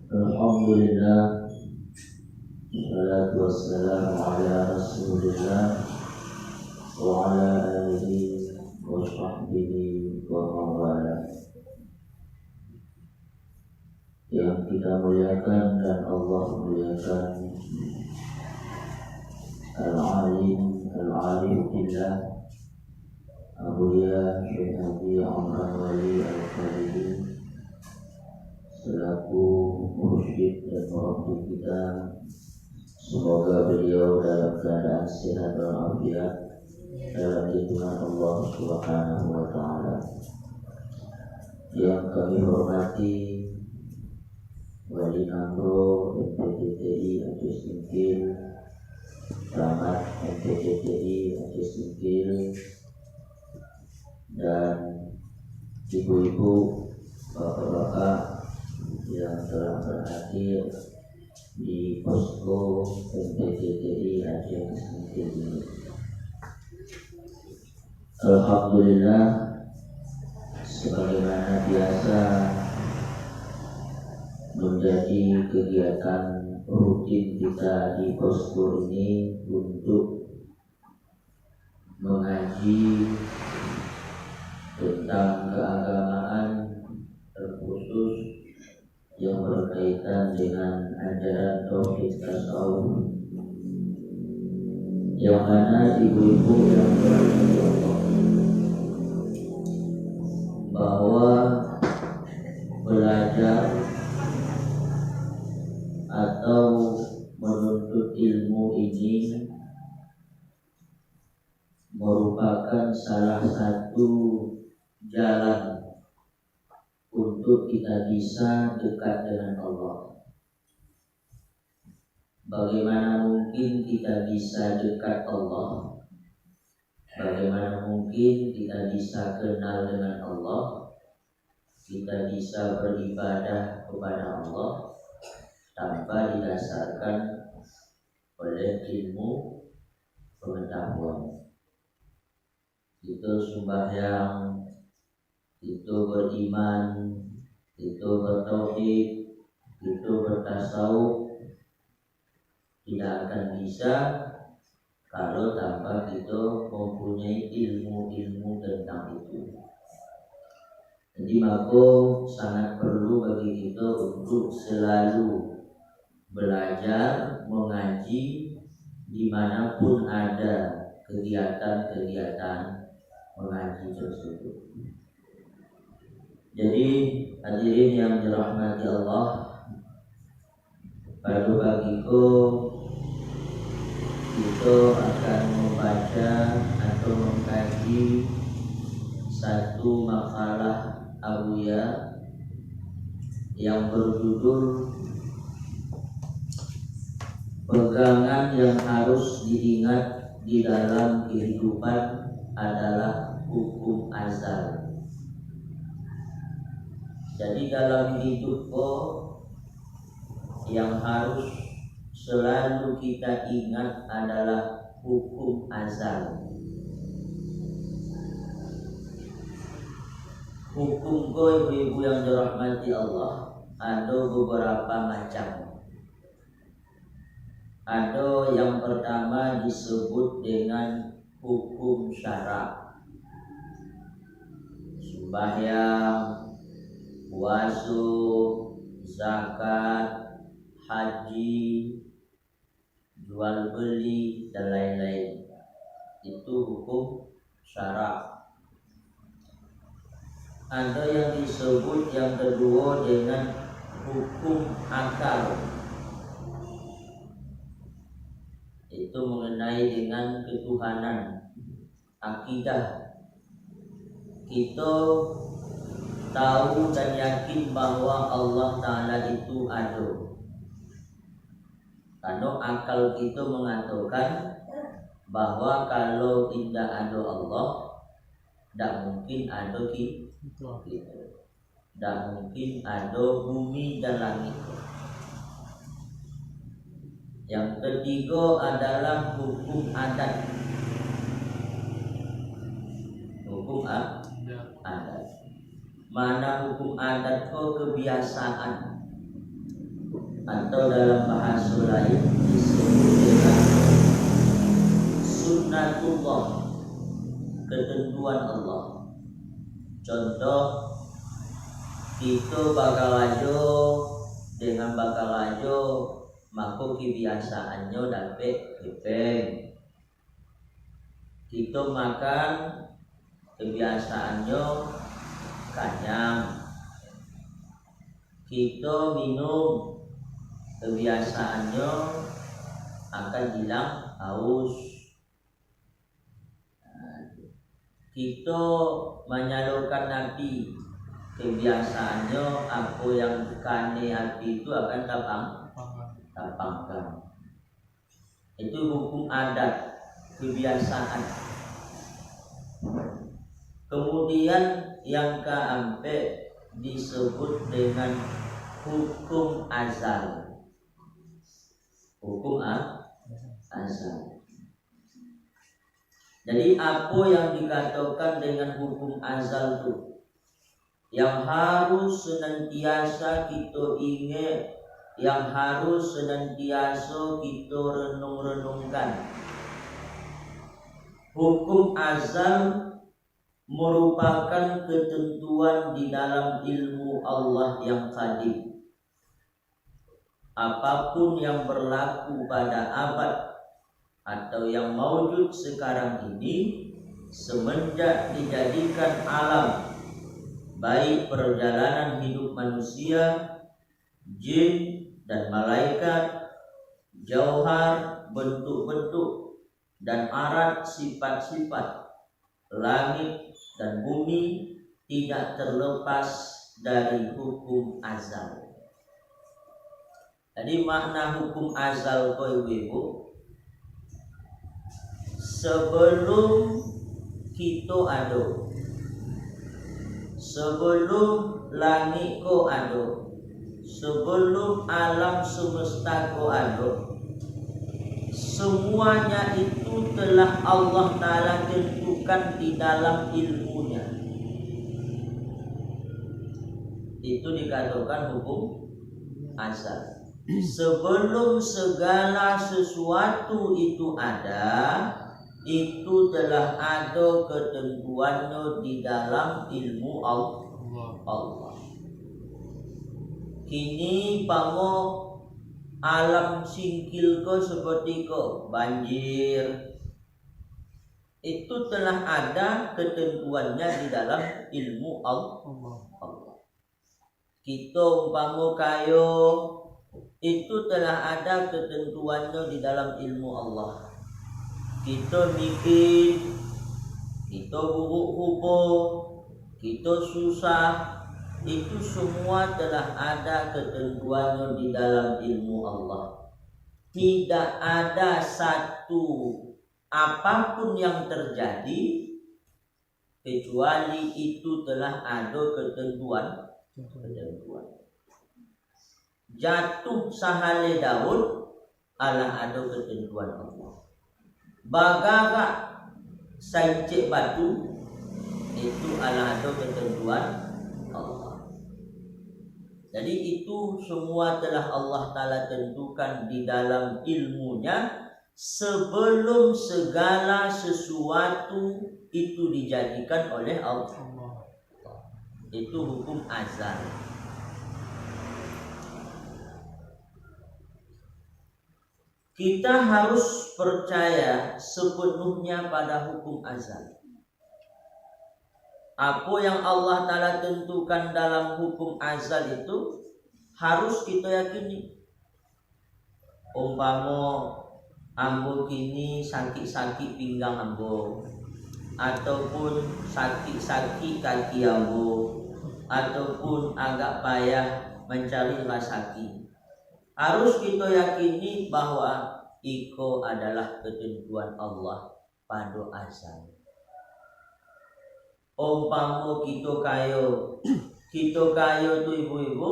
Alhamdulillah, salatu wassalamu ala rasulillah wa ala alihi wa sahbihi wa mawala. Yang kita muliakan dan Allah muliakan, Al-Alim Al-Arif Billah Abuya Syekh Haji Amran Wali Al-Faridi selaku mursyid dan murabbi kita. Semoga beliau dalam keadaan sehat walafiat dalam lindungan Allah Subhanahu wa taala. Yang kami hormati Wali Nangro MPTTI Aceh Singkil, Camat MPTTI Aceh Singkil, dan ibu-ibu, bapak-bapak yang telah berhadir di posko MPTTI Aceh Singkil ini. Alhamdulillah, sebagaimana biasa menjadi kegiatan rutin kita di posko ini untuk mengaji tentang keagamaan, terkhusus yang berkaitan dengan ajaran tauhid tasawuf, yang mana ibu-ibu yang berani Allah, bahwa belajar atau menuntut ilmu ini merupakan salah satu jalan untuk kita bisa dekat dengan Allah. Bagaimana mungkin kita bisa dekat Allah? Bagaimana mungkin kita bisa kenal dengan Allah? Kita bisa beribadah kepada Allah tanpa didasarkan oleh ilmu pengetahuan. Itu sembahyang, itu beriman, itu bertauhid, itu bertasawuf, tidak akan bisa kalau tanpa kita mempunyai ilmu-ilmu tentang itu. Jadi maka sangat perlu bagi kita untuk selalu belajar, mengaji dimanapun ada kegiatan-kegiatan mengaji tersebut. Jadi hadirin yang dirahmati Allah, pada bagiku kita akan membaca atau mengkaji satu makalah Abuya yang berjudul pegangan yang harus diingat di dalam kehidupan adalah hukum azal. Jadi dalam hidup yang harus selalu kita ingat adalah hukum azal. Hukum ibu-ibu yang dirahmati Allah ada beberapa macam. Ada yang pertama disebut dengan hukum syara. Sembahyang, puasa, zakat, haji, jual beli, dan lain-lain. Itu hukum syara. Ada yang disebut yang kedua dengan hukum akal. Itu mengenai dengan ketuhanan, akidah. Kita tahu dan yakin bahwa Allah Ta'ala itu ada. Karena akal kita mengatakan bahwa kalau tidak ada Allah, tidak mungkin ada kita. Tidak mungkin ada bumi dan langit. Yang ketiga adalah hukum adat. Hukum adat. Mana hukum adat kebiasaan. atau dalam bahasa lain disebut dengan sunnatullah, ketentuan Allah. Contoh, kita bakal ajo dengan bakal ajo maka kebiasaannya dapat kepeng. Kita makan kebiasaannya kanyang. Kita minum kebiasaannya akan hilang haus. Kita menyalurkan api, kebiasaannya apa yang kane api itu akan tapangkan. Itu hukum adat, kebiasaan. Kemudian yang keempat disebut dengan hukum azal. Hukum azal. Jadi apa yang dikatakan dengan hukum azal itu, yang harus senantiasa kita ingat, yang harus senantiasa kita renung-renungkan. Hukum azal merupakan ketentuan di dalam ilmu Allah yang qadim. Apapun yang berlaku pada abad atau yang maujud sekarang ini, semenjak dijadikan alam, baik perjalanan hidup manusia, jin dan malaikat, jauhar, bentuk-bentuk dan arat sifat-sifat, langit dan bumi tidak terlepas dari hukum azal. Jadi makna hukum azal ko ibu, sebelum kita ada, sebelum langit ko ada, sebelum alam semesta ko ada, semuanya itu telah Allah Ta'ala tentukan di dalam ilmunya. Itu dikatakan hukum azal. Sebelum segala sesuatu itu ada, itu telah ada ketentuannya di dalam ilmu Allah. Kini pamo alam singkil ko seperti ko banjir, itu telah ada ketentuannya di dalam ilmu Allah. Kita umpama kayo, itu telah ada ketentuannya di dalam ilmu Allah. Kita bikin, kita buruk-buruk, kita susah, itu semua telah ada ketentuannya di dalam ilmu Allah. Tidak ada satu apapun yang terjadi kecuali itu telah ada ketentuan. Jatuh sahale daun ala ada ketentuan Allah. Bagara sancik batu itu ala ada ketentuan Allah. Jadi itu semua telah Allah Ta'ala tentukan di dalam ilmunya sebelum segala sesuatu itu dijadikan oleh Allah. Itu hukum azal. Kita harus percaya sepenuhnya pada hukum azal. Apa yang Allah Ta'ala tentukan dalam hukum azal itu harus kita yakini. Umpama ambo kini sakit-sakit pinggang ambo, ataupun sakit-sakit kaki ambo, ataupun agak payah mencari rezeki, harus kita yakini bahwa iko adalah ketentuan Allah pada azal. Umpama kita kayo tu ibu-ibu,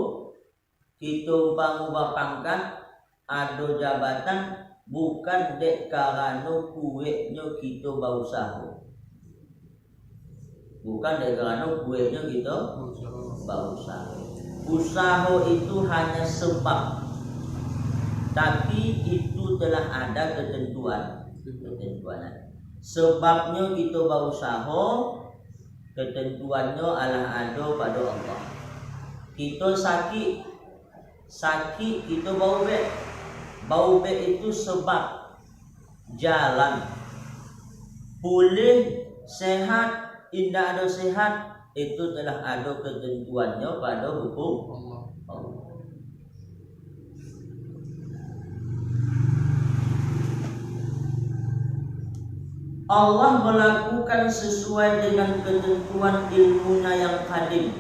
kita umpama berpangkat, ada jabatan, bukan dek karena kuenya kita berusaha. Bukan dek karena kuenya kita berusaha. Usaha itu hanya sebab. tapi itu telah ada ketentuan. Sebabnya kita berusaha, ketentuannya adalah ada pada Allah. Kita sakit kita bau bek itu sebab jalan. Pulih sehat, indah ada sehat, itu telah ada ketentuannya pada hukum Allah. Allah melakukan sesuai dengan ketentuan ilmunya yang kadim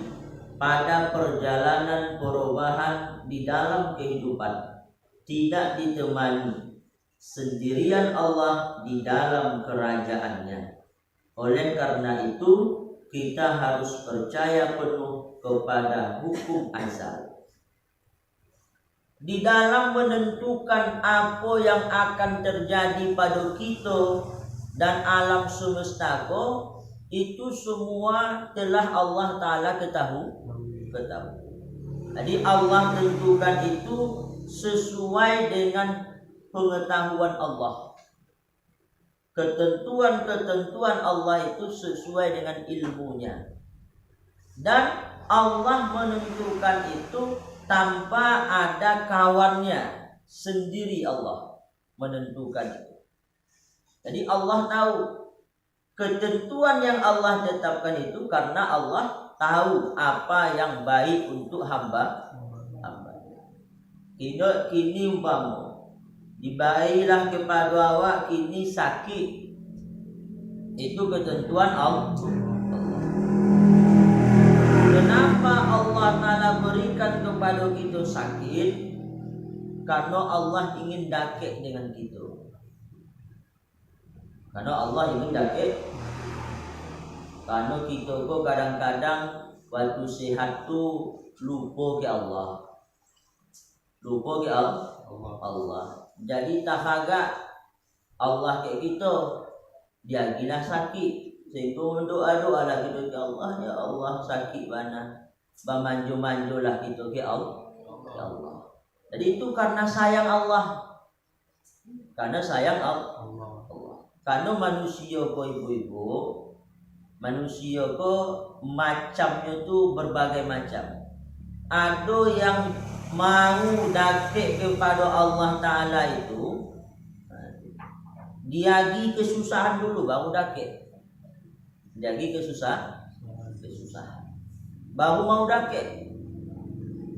pada perjalanan perubahan di dalam kehidupan, tidak ditemani sendirian Allah di dalam kerajaannya. Oleh karena itu kita harus percaya penuh kepada hukum azal. Di dalam menentukan apa yang akan terjadi pada kita dan alam semesta itu semua telah Allah Ta'ala ketahui. Jadi Allah tentukan itu sesuai dengan pengetahuan Allah. Ketentuan Allah itu sesuai dengan ilmunya. Dan Allah menentukan itu tanpa ada kawannya, sendiri Allah menentukan itu. Jadi Allah tahu ketentuan yang Allah tetapkan itu karena Allah tahu apa yang baik untuk hamba. Kini umpama dibailah kepada awak kini sakit, itu ketentuan Allah. Kenapa Allah Ta'ala berikan kepada kita sakit? Karena Allah ingin dakik dengan kita. Karena Allah ingin dakik. Karena kita kok kadang-kadang waktu sehat tu lupa ke Allah. Lupa ke Allah. Jadi tak agak Allah ke kita, dia gila sakit. Sehingga doa-doa lah kita ke Allah, ya Allah sakit mana. Bamanju-manjulah kita ke Allah. Ya Allah. Jadi itu karena sayang Allah. Karena sayang Allah. Karena manusia ko ibu-ibu, manusia ko macamnya tu berbagai macam. Ada yang mau dakik kepada Allah Ta'ala itu, diagi kesusahan dulu baru dakik. Diagi kesusahan baru mau dakik.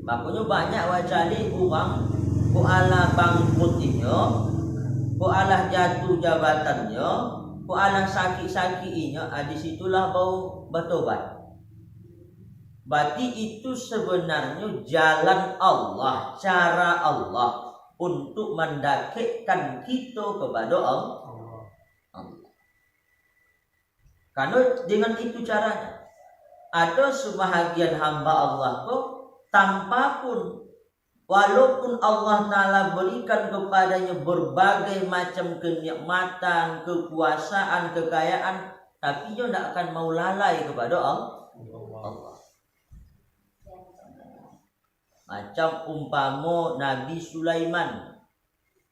Makanya banyak wajali orang ko ala bangkrutnya, ko ala jatuh jabatannya, ko ala sakit-sakitnya, disitulah bau bertobat. Berarti itu sebenarnya jalan Allah, cara Allah untuk mendakikkan kita kepada Allah. Karena dengan itu caranya. Ada sebahagian hamba Allah kok tanpa pun, walaupun Allah Ta'ala berikan kepadanya berbagai macam kenikmatan, kekuasaan, kekayaan, tapi dia tidak akan mau lalai kepada Allah. Macam umpama Nabi Sulaiman.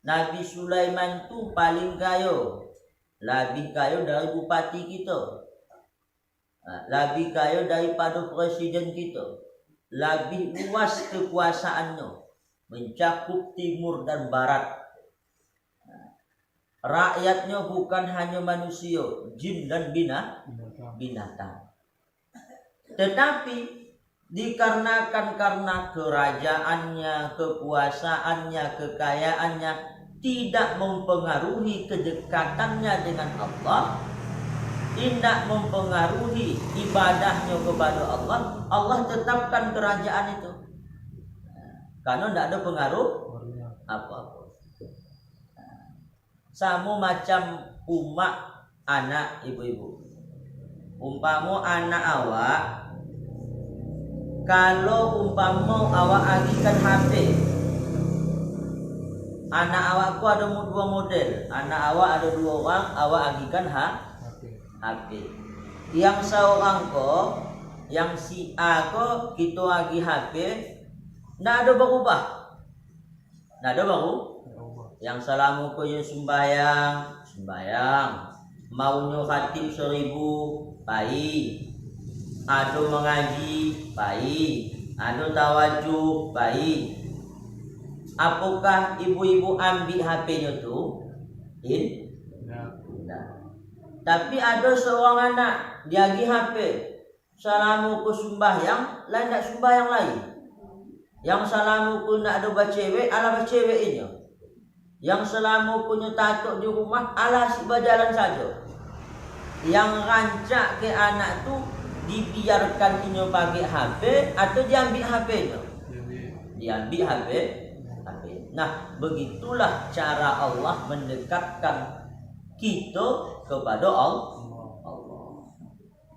Nabi Sulaiman tu paling kaya. Lebih kaya dari bupati kita. Lebih kaya daripada presiden kita. Lebih luas kekuasaannya, mencakup timur dan barat. Rakyatnya bukan hanya manusia, jin dan binatang. Tetapi dikarenakan karena kerajaannya, kekuasaannya, kekayaannya tidak mempengaruhi kedekatannya dengan Allah, tidak mempengaruhi ibadahnya kepada Allah, Allah tetapkan kerajaan itu. Karena tidak ada pengaruh apa-apa. Sama macam umat anak ibu-ibu. Umpama anak awak, kalau umpama awak agikan HP, anak awakku ada dua model. Anak awak ada dua orang, awak agikan HP. Yang seorang ko, yang si A ko, kita agi HP, nggak ada berubah. Nggak ada Yang salamu ko yung sembayang. Maunya khatib 1000, baik. Ado mengaji, baik. Ado tawajuh, baik. Apakah ibu-ibu ambil HP-nya tuh? Tidak. Tapi ada seorang anak dia lagi HP. Salamu ku sembahyang, lain tak sembahyang lain. Yang salamu ku nak ada bacewek, ala baceweknya. Yang salamu punya tatuk di rumah, ala si berjalan saja. Yang rancak ke anak tu dibiarkan inyo pakai HP atau diambil HP-nya? Diambil HP. Nah, begitulah cara Allah mendekatkan kita kepada Allah.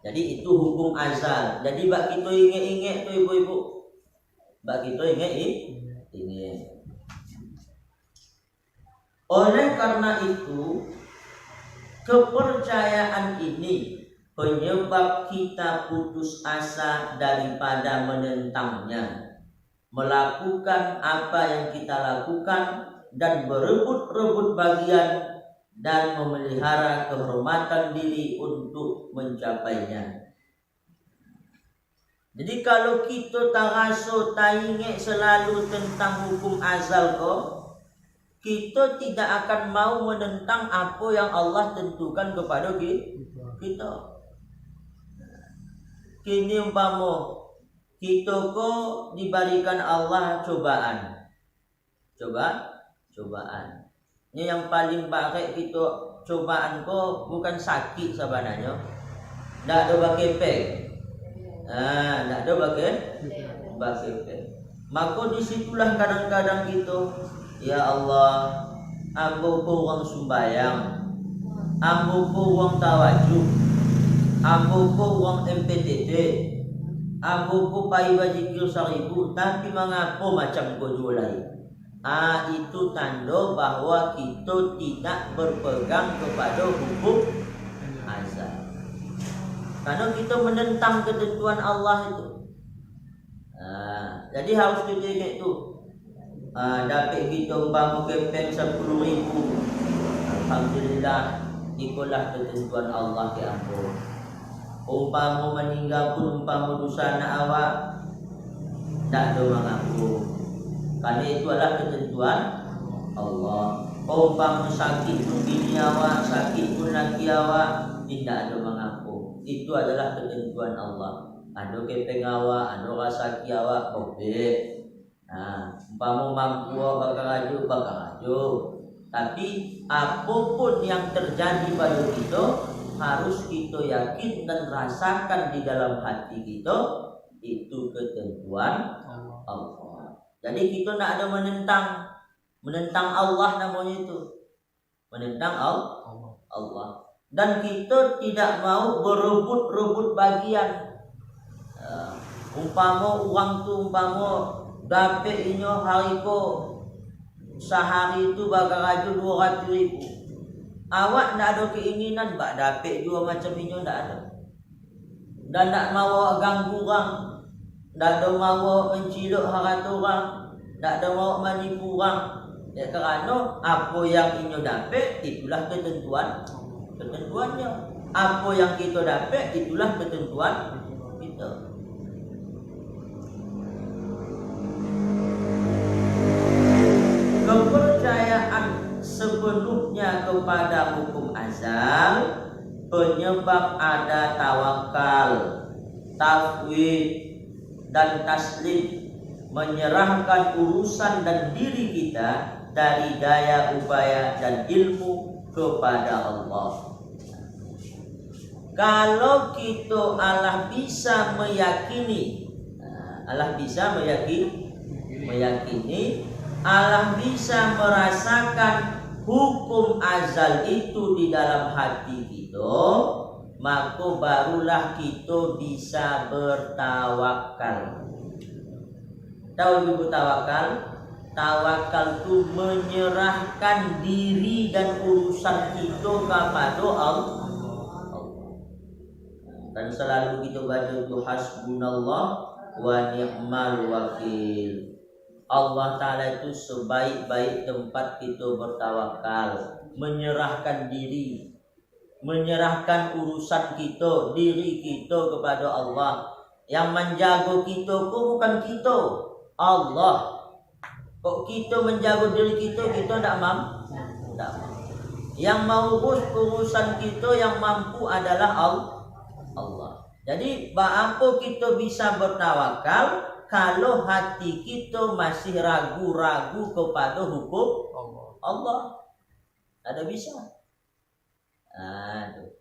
Jadi itu hukum azal. Jadi bak kita ingat-ingat tu ibu-ibu. Bak kita ingat. Oleh karena itu, kepercayaan ini penyebab kita putus asa daripada menentangnya, melakukan apa yang kita lakukan dan berebut-rebut bagian dan memelihara kehormatan diri untuk mencapainya. Jadi kalau kita tak rasa tak ingat selalu tentang hukum azal ko, kita tidak akan mau menentang apa yang Allah tentukan kepada kita. Kini umpama kita ko diberikan Allah cobaan. Cobaan. Ini yang paling baik kita cobaan ko bukan sakit sebenarnya. Tak ada bakepek. Tak ada bakepek. Maka disitulah kadang-kadang kita, ya Allah, ambo ko wang sembayang, ambo ko wang tawajuh, ambo ko wang MPTT, ambo ko pai bajikir 1000, tapi mengapa macam ko jualai? Itu tanda bahwa kita tidak berpegang kepada hukum azal. Karena kita menentang ketentuan Allah itu. Jadi harus kita ingat itu. Dapat kita umpama kepeng 10.000. Alhamdulillah, ikulah ketentuan Allah ke ampun. Umpama meninggal pun umpama dosa nak awak, tak ada mengaku. Karena itu adalah ketentuan Allah. Umpama sakit pun bini awak, sakit pun laki awak, tidak ada mengaku. Itu adalah ketentuan Allah. Ada kepeng awak, ada rasa awak, obek. Umpama mampu bakal aju. Tapi apapun yang terjadi pada kita, harus kita yakin dan rasakan di dalam hati kita, itu ketentuan Allah. Jadi kita nak ada menentang Allah namanya itu. Menentang Allah. Dan kita tidak mau berebut-rebut bagian. Umpama uang tu dapat inyo hari ko sehari itu bakal raju 200.000. Awak nak ada keinginan bak dapat juga macam inyo tak ada. Dan nak mau ganggu orang, tak ada mau menciluk harta orang, tak ada mau menipu orang. Ya kerana apa yang inyo dapat itulah ketentuannya. Apa yang kita dapat itulah ketentuan kita. Kepercayaan sepenuhnya kepada hukum azal penyebab ada tawakal, tafwid dan taslim, menyerahkan urusan dan diri kita dari daya upaya dan ilmu kepada Allah. Kalau kita Allah bisa meyakini, Allah bisa merasakan hukum azal itu di dalam hati kita, maka barulah kita bisa bertawakal. Tahu ibu tawakal? Tawakal itu menyerahkan diri dan urusan kita kepada Allah. Dan selalu kita baca itu hasbunallah wa ni'mal wakil. Allah Ta'ala itu sebaik-baik tempat kita bertawakal, menyerahkan diri, menyerahkan urusan kita, diri kita kepada Allah. Yang menjaga kita pun bukan kita, Allah. Kok kita menjaga diri kita tidak mampu. Yang mengurus urusan kita yang mampu adalah Allah. Jadi apa kita bisa bertawakal kalau hati kita masih ragu-ragu kepada hukum Allah? Ada bisa. Aduh.